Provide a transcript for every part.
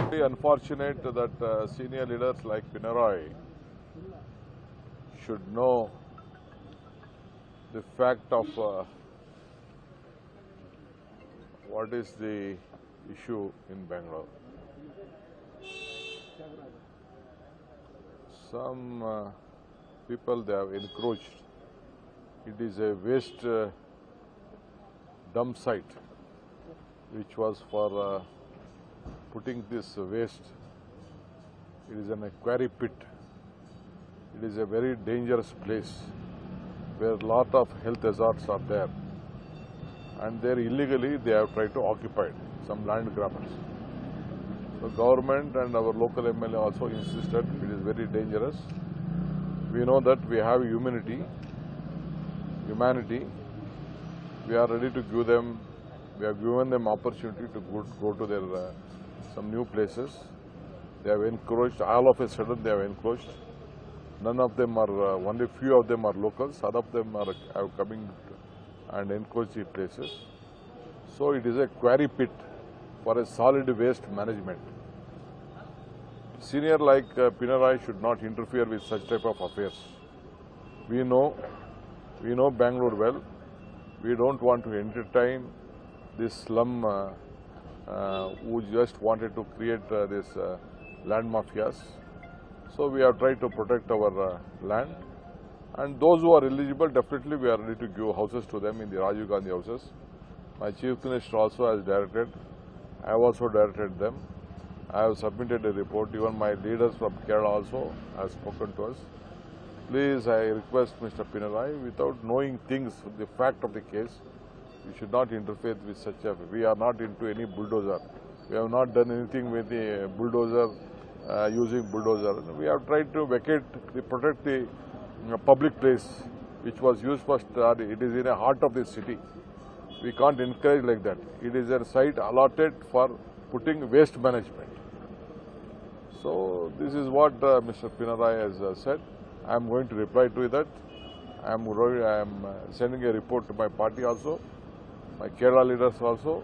Very unfortunate that senior leaders like Pinarayi should know the fact of what is the issue in Bangalore. Some people, they have encroached. It is a waste dump site which was for putting this waste. It is an quarry pit. It is a very dangerous place where a lot of health hazards are there, and there illegally they have tried to occupy some land grabbers. The government and our local MLA also insisted it is very dangerous. We know that we have humanity. We are ready to give them. We have given them opportunity to go to their some new places. They have encroached. All of a sudden, they have encroached. None of them are. Only few of them are locals. Other of them are coming and encroached the places. So it is a quarry pit for a solid waste management. Senior like Pinarayi should not interfere with such type of affairs. We know Bangalore well. We don't want to entertain this slum who just wanted to create this land mafias. So we have tried to protect our land, and those who are eligible, definitely we are ready to give houses to them in the Rajiv Gandhi houses. My Chief Minister also has directed. I have also directed them. I have submitted a report. Even my leaders from Kerala also have spoken to us. Please, I request Mr. Pinarayi, without knowing things, the fact of the case, we should not interfere with such a. We are not into any bulldozer. We have not done anything with the bulldozer, using bulldozer. We have tried to protect the public place, which was used for study. It is in the heart of the city. We can't encourage like that. It is a site allotted for putting waste management. So this is what Mr. Pinarayi has said. I am going to reply to that. I am sending a report to my party also, my Kerala leaders also,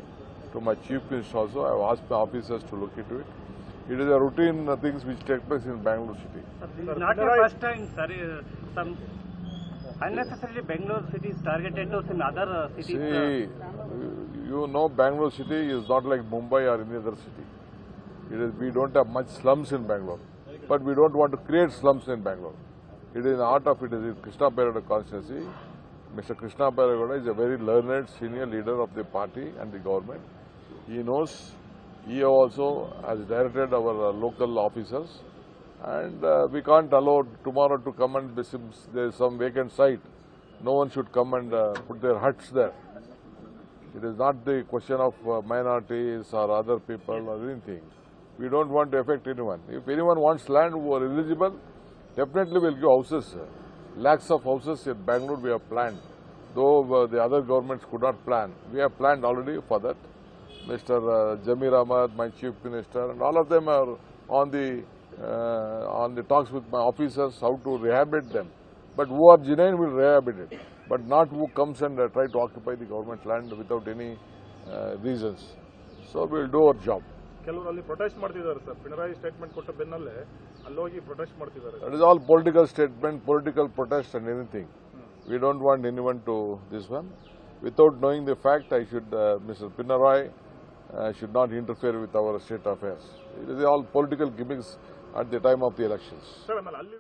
to my Chief Minister also. I have asked my officers to look into it. It is a routine things which take place in Bangalore city. This is not the first time, sir. Some unnecessarily Bangalore city is targeted to some other cities. See, you know, Bangalore city is not like Mumbai or any other city. We don't have much slums in Bangalore, but we don't want to create slums in Bangalore. It is in the heart of it is in Krishna Bairagowda constituency. Mr. Krishna Bairagowda is a very learned senior leader of the party and the government. He knows. He also has directed our local officers, and we can't allow tomorrow to come and there is some vacant site. No one should come and put their huts there. It is not the question of minorities or other people or anything. We don't want to affect anyone. If anyone wants land who are eligible, definitely we'll give houses. Lakhs of houses in Bangalore we have planned. Though the other governments could not plan. We have planned already for that. Mr. Jamir Ahmad, my Chief Minister, and all of them are on the talks with my officers how to rehabilitate them. But who are genuine will rehabilitate, but not who comes and try to occupy the government land without any reasons. So we will do our job. protest ಮಾಡ್ತಿದ್ದಾರೆ sir Pinarayi statement ಕೊಟ್ಟ ಬೆನ್ನಲ್ಲೇ ಅಲ್ಲಿ ಹೋಗಿ protest ಮಾಡ್ತಿದ್ದಾರೆ. That is all political statement, political protest and anything. We don't want anyone to this one. Without knowing the fact, Mr. Pinarayi should not interfere with our state affairs. It is all political gimmicks at the time of the elections. Sir ಆಮೇಲೆ ಅಲ್ಲಿ